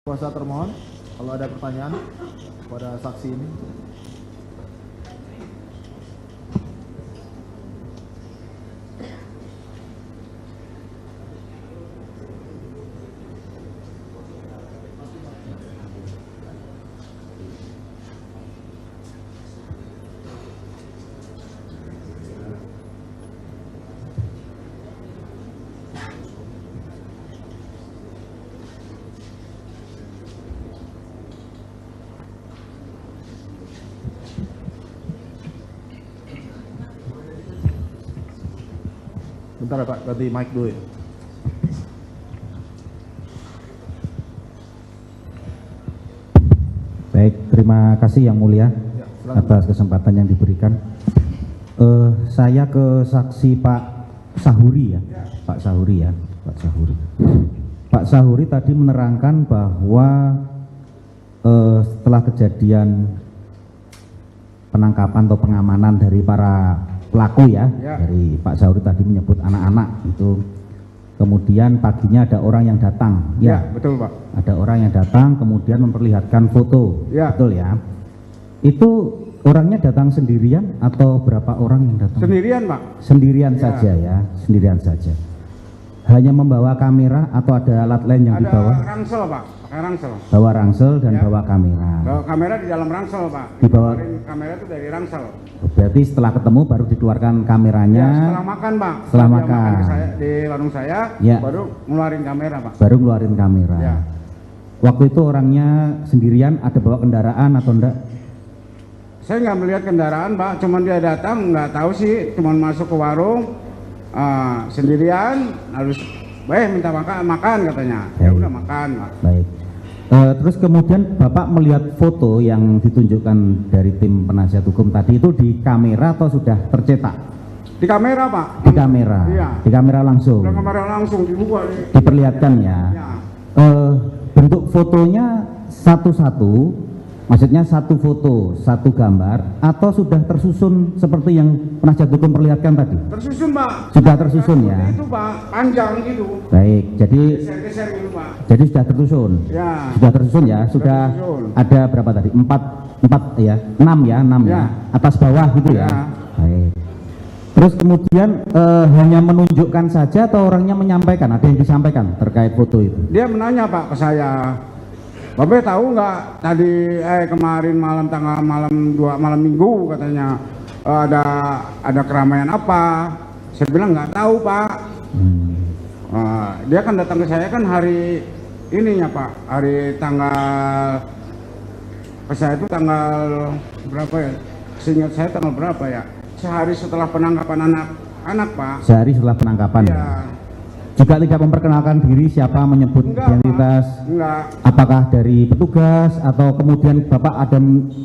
Kuasa termohon, kalau ada pertanyaan kepada saksi ini. Bentar ya Pak, ganti mic dulu ya. Baik, terima kasih Yang Mulia silakan. atas kesempatan yang diberikan. Saya ke saksi Pak Sahuri ya, Pak Sahuri ya, Pak Sahuri. Pak Sahuri tadi menerangkan bahwa setelah kejadian penangkapan atau pengamanan dari para pelaku ya, dari Pak Sahuri tadi menyebut anak-anak itu, kemudian paginya ada orang yang datang, ya betul Pak. ada orang yang datang kemudian memperlihatkan foto, Ya. betul ya. Itu orangnya datang sendirian atau berapa orang yang datang? Sendirian Pak. Sendirian Ya. saja ya, sendirian saja. Hanya membawa kamera atau ada alat lain yang Ada dibawa? ransel Pak, pakai ransel. Bawa ransel dan Ya. bawa kamera. Bawa kamera di dalam ransel Pak. Dibawa- Dikeluarin kamera itu dari ransel. Berarti setelah ketemu baru dikeluarkan kameranya, Ya, setelah makan Pak. Setelah dia makan. ke saya, di warung saya, Ya. baru ngeluarin kamera Pak. baru ngeluarin kamera. Ya. Waktu itu orangnya sendirian, ada bawa kendaraan atau enggak? Saya nggak melihat kendaraan Pak, cuman dia datang, nggak tahu sih, cuman masuk ke warung sendirian, harus minta makan katanya. Ya Baik. udah makan Pak. Baik. Terus kemudian Bapak melihat foto yang ditunjukkan dari tim penasihat hukum tadi itu di kamera atau sudah tercetak? Di kamera Pak. Di kamera. Iya. Di kamera langsung. Udah kamera langsung dibuka. Diperlihatkan ya. Ya. Bentuk fotonya satu-satu, maksudnya satu foto, satu gambar, atau sudah tersusun seperti yang penasihat hukum perlihatkan tadi? Tersusun Pak. Sudah tersusun ya. Seperti itu Pak, panjang gitu. Baik, jadi Geser-geser gitu Pak. sudah tersusun. Ya. Sudah tersusun ya, sudah tersusun. ada berapa tadi? Empat ya, enam ya, Ya. atas bawah gitu ya. Ya. Baik. Terus kemudian hanya menunjukkan saja atau orangnya menyampaikan? Ada yang disampaikan terkait foto itu? Dia menanya Pak ke saya, Babe tahu nggak tadi kemarin malam minggu katanya ada keramaian apa? Saya bilang nggak tahu Pak. Dia kan datang ke saya kan hari ininya Pak, hari tanggal ke saya itu tanggal berapa ya? Seingat saya tanggal berapa ya? Sehari setelah penangkapan anak Pak. Sehari setelah penangkapan ya. Ya. Juga tidak memperkenalkan diri, siapa menyebut Enggak, identitas? Pak. Enggak. Apakah dari petugas atau kemudian Bapak ada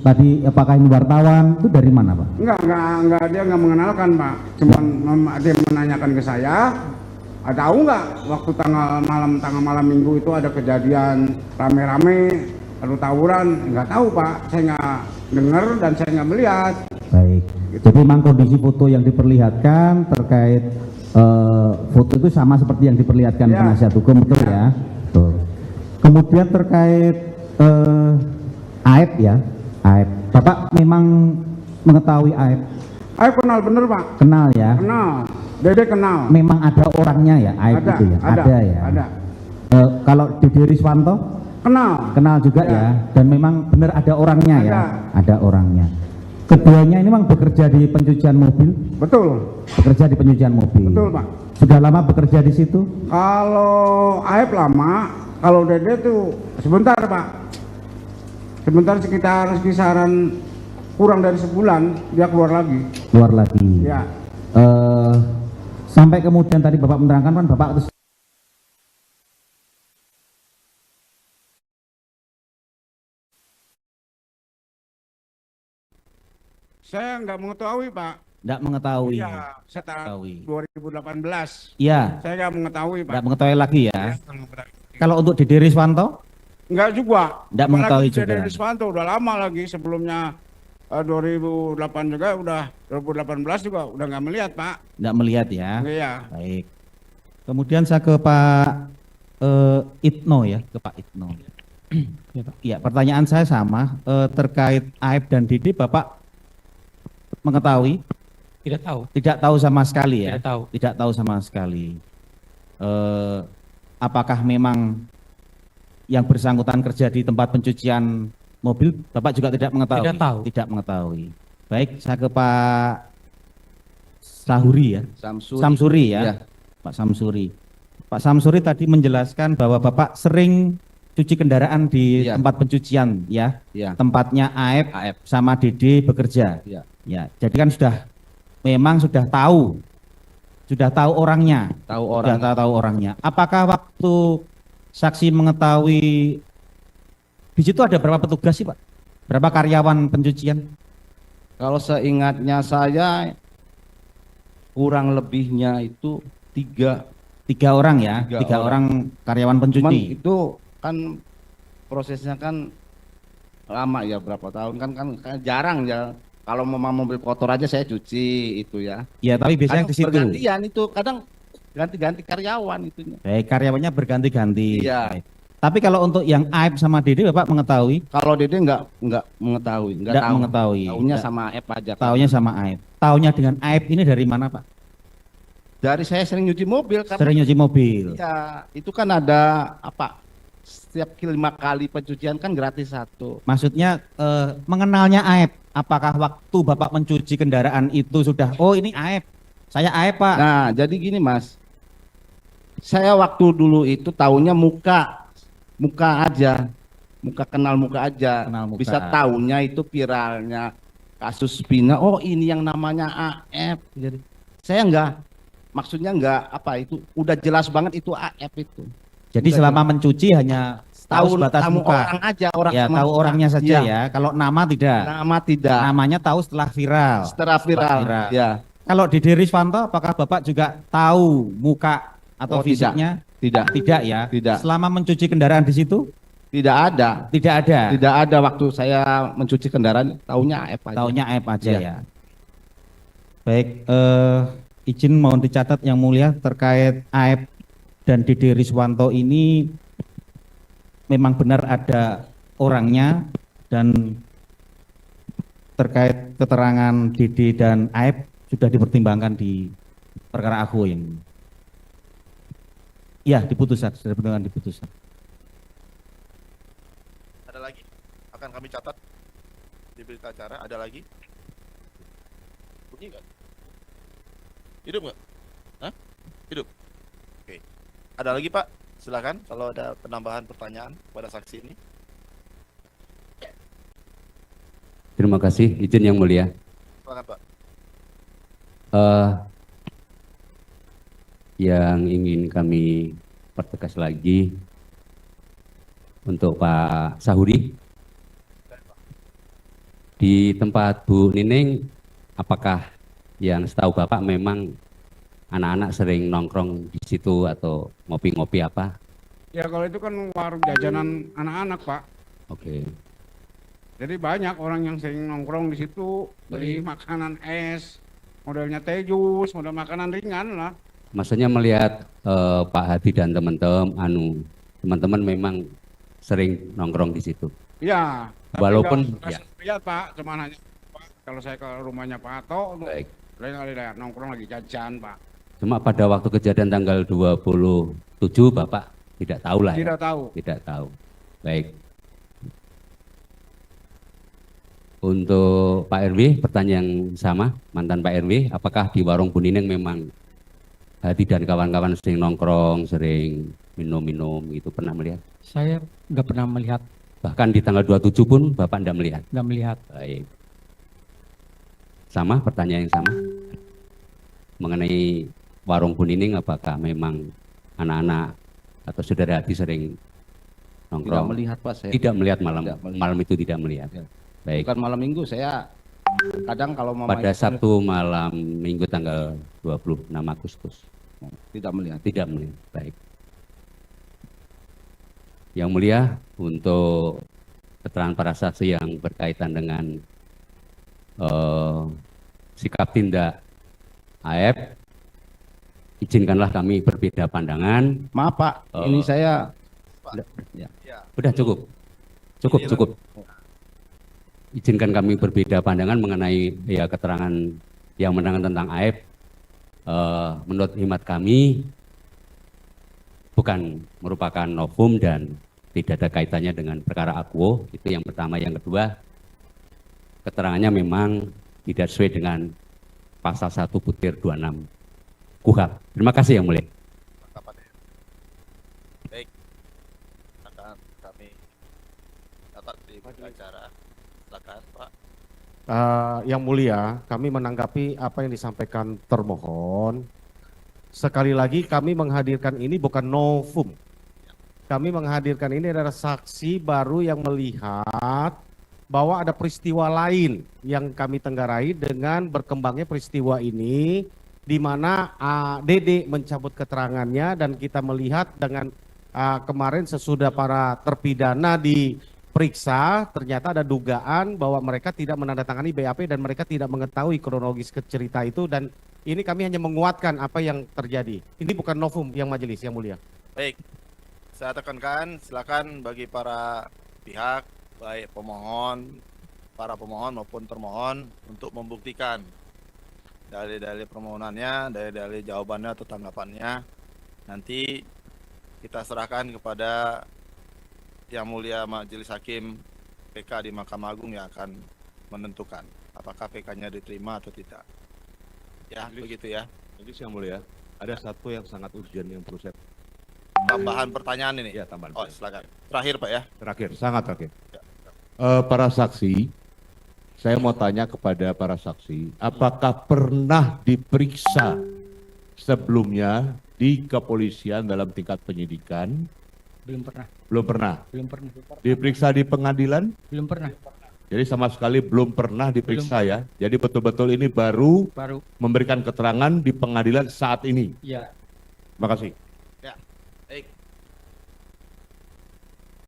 tadi apakah ini wartawan? Itu dari mana Pak? Enggak, dia nggak mengenalkan Pak. Cuman dia menanyakan ke saya, tahu nggak waktu tanggal malam minggu itu ada kejadian rame-rame, lalu tawuran? Nggak tahu Pak, saya nggak dengar dan saya nggak melihat. Baik, jadi memang kondisi foto yang diperlihatkan terkait foto itu sama seperti yang diperlihatkan Ya. penasihat hukum, betul ya? Betul. Kemudian terkait Aib ya, Aib. Bapak memang mengetahui Aib? Ayo kenal bener Pak, Kenal ya? kenal. Dede kenal. Memang ada orangnya ya, Aib Ada, itu ya? ada, ya? ada. Kalau Dede Riswanto? Kenal. Kenal juga ya, dan memang benar ada orangnya ya, ada orangnya. Keduanya ini memang bekerja di pencucian mobil, Betul, bekerja di pencucian mobil. betul Pak. Sudah lama bekerja di situ? Kalau Aib lama, kalau Dede tuh sebentar Pak. Sebentar sekitar kisaran kurang dari sebulan dia keluar lagi. Keluar lagi. Ya. Sampai kemudian tadi Bapak menerangkan kan Bapak terus Saya nggak mengetahui Pak. tidak mengetahui. Iya, setelah Mengetahui. 2018. Iya, Saya nggak mengetahui Pak. tidak mengetahui lagi ya. Ya, Kalau untuk Dede Riswanto? nggak juga. Nggak mengetahui Apalagi juga. Dede Riswanto udah lama lagi sebelumnya 2008 juga udah 2018 juga udah nggak melihat Pak. Tidak melihat ya. Iya. Baik. Kemudian saya ke Pak Itno ya, ke Pak Itno. Ya, Pak. Ya, pertanyaan saya sama terkait Aib dan Dede, Bapak mengetahui? Tidak tahu. Tidak tahu sama sekali ya? Tidak tahu. Tidak tahu sama sekali. Apakah memang yang bersangkutan kerja di tempat pencucian mobil, Bapak juga tidak mengetahui? Tidak tahu. Tidak mengetahui. Baik, saya ke Pak Sahuri ya. Samsuri ya. Ya. Pak Samsuri. Pak Samsuri tadi menjelaskan bahwa Bapak sering cuci kendaraan di Iya. tempat pencucian ya. Ya. Tempatnya Aib AF. sama Dede bekerja. Ya. Ya, jadi kan memang sudah tahu orangnya. Tahu Sudah orang. tahu orangnya. Apakah waktu saksi mengetahui di situ ada berapa petugas sih Pak? Berapa karyawan pencucian? Kalau seingatnya saya kurang lebihnya itu 3. 3 orang ya, Tiga 3 orang karyawan Cuman pencuci. itu kan prosesnya kan lama ya, berapa tahun kan jarang ya. Kalau mau mobil kotor aja saya cuci itu ya. Ya, tapi biasanya Kadang di situ. bergantian itu, kadang ganti-ganti karyawan itunya. Baik, karyawannya berganti-ganti. Iya. Baik. Tapi kalau untuk yang Aib sama Dede Bapak mengetahui? Kalau Dede nggak mengetahui, nggak Nggak tahu. mengetahui. Taunya Nggak- sama F aja. Taunya sama Aib. Taunya dengan Aib ini dari mana Pak? Dari saya sering nyuci mobil karena Sering nyuci mobil. ya itu kan ada apa? Setiap 5 kali pencucian kan gratis 1. Maksudnya mengenalnya Aib. Apakah waktu Bapak mencuci kendaraan itu sudah, oh ini Aib, saya Aib Pak. Nah, jadi gini Mas. Saya waktu dulu itu taunya muka aja. Kenal muka aja. Kenal muka. Bisa taunya itu viralnya kasus Pina. Oh, ini yang namanya AF. Jadi saya maksudnya itu udah jelas banget itu AF itu. Jadi Udah selama mencuci hanya tahu sebatas tahu muka. orang aja, orang Ya, sama tahu muka. orangnya saja Iya. ya. Kalau nama tidak. Nama tidak. Namanya tahu setelah viral. Setelah viral. viral. Ya, Kalau Dede Riswanto, apakah Bapak juga tahu muka atau Oh, tidak. fisiknya? tidak. Tidak ya. Tidak. Selama mencuci kendaraan di situ Tidak ada. tidak ada. Tidak ada waktu saya mencuci kendaraan, taunya AF aja. Taunya Aib aja Iya. ya. Baik, izin mohon dicatat yang mulia terkait Aib dan Dede Riswanto ini memang benar ada orangnya, dan terkait keterangan Dede dan Aib sudah dipertimbangkan di perkara aku yang ya diputuskan, sudah dipertimbangkan di putusan. Ada lagi? Akan kami catat di berita acara. Ada lagi? Bunyi nggak? Hidup nggak? Hah? Hidup? Oke. Ada lagi Pak? Silakan kalau ada penambahan pertanyaan pada saksi ini. Terima kasih, izin yang mulia. Silakan Pak. Yang ingin kami pertegas lagi untuk Pak Sahuri, di tempat Bu Nining, apakah yang setahu Bapak memang anak-anak sering nongkrong di situ atau ngopi-ngopi apa? Ya kalau itu kan warung jajanan anak-anak Pak. Oke. Jadi banyak orang yang sering nongkrong di situ, beli makanan es, modelnya teh jus, model makanan ringan lah. Maksudnya melihat Pak Hadi dan teman-teman memang sering nongkrong di situ. Iya. tapi Walaupun nggak ya. lihat Pak, cuman hanya Pak, kalau saya ke rumahnya Pak Ato, Baik. saya nggak lihat nongkrong lagi jajan Pak. Cuma pada waktu kejadian tanggal 27 Bapak tidak tahu lah ya? Tidak tahu. Tidak tahu. Baik. Untuk Pak RW, pertanyaan yang sama, mantan Pak RW, apakah di warung Bu Nining memang Hadi dan kawan-kawan sering nongkrong, sering minum-minum gitu, pernah melihat? Saya nggak pernah melihat, Bahkan di tanggal 27 pun Bapak tidak melihat? nggak melihat. Baik. Sama, pertanyaan yang sama. Mengenai warung Bu Nining, apakah memang anak-anak atau saudara Hadi sering Tidak nongkrong? melihat Pak saya. Tidak melihat malam, Tidak melihat. malam itu tidak melihat. Ya. Baik. Bukan malam minggu, saya kadang kalau mau Pada Sabtu malam minggu tanggal 26 Agustus. tidak melihat. Tidak melihat. Baik. Yang mulia, untuk keterangan para saksi yang berkaitan dengan sikap tindak AF, izinkanlah kami berbeda pandangan. Maaf Pak, ini saya Pak. ya. Ya. Sudah cukup. Cukup, cukup. Izinkan kami berbeda pandangan mengenai ya keterangan yang menerangkan tentang AF. Menurut hemat kami bukan merupakan novum dan tidak ada kaitannya dengan perkara akuo. Itu yang pertama. Yang kedua, keterangannya memang tidak sesuai dengan pasal 1/26 KUHP. Terima kasih Yang Mulia. Tanggapannya. Baik. Akan kami catat di acara. Silakan, Pak. Yang Mulia, kami menanggapi apa yang disampaikan termohon. Sekali lagi kami menghadirkan ini bukan novum. Kami menghadirkan ini adalah saksi baru yang melihat bahwa ada peristiwa lain yang kami tenggarai dengan berkembangnya peristiwa ini, di mana Dede mencabut keterangannya dan kita melihat dengan kemarin sesudah para terpidana diperiksa, ternyata ada dugaan bahwa mereka tidak menandatangani BAP dan mereka tidak mengetahui kronologis cerita itu, dan ini kami hanya menguatkan apa yang terjadi. Ini bukan novum yang majelis, Yang Mulia. Baik. Saya tekankan, silakan bagi para pihak, baik pemohon, para pemohon maupun termohon untuk membuktikan dalil-dalil permohonannya, dalil-dalil jawabannya atau tanggapannya. Nanti kita serahkan kepada Yang Mulia Majelis Hakim PK di Mahkamah Agung yang akan menentukan apakah PK-nya diterima atau tidak. Ya, begitu ya. Jadi Yang Mulia, ada satu yang sangat urgent yang perlu saya Tambahan pertanyaan ini. ya tambahan. Oh, silakan. Terakhir, Pak ya. Terakhir, sangat terakhir. Ya. Para saksi, saya mau tanya kepada para saksi, apakah pernah diperiksa sebelumnya di kepolisian dalam tingkat penyidikan? Belum pernah. Belum pernah. Belum pernah. Diperiksa di pengadilan? Belum pernah. Jadi sama sekali belum pernah diperiksa ya. Jadi betul-betul ini baru Baru. memberikan keterangan di pengadilan saat ini. Ya. Terima kasih. Baik.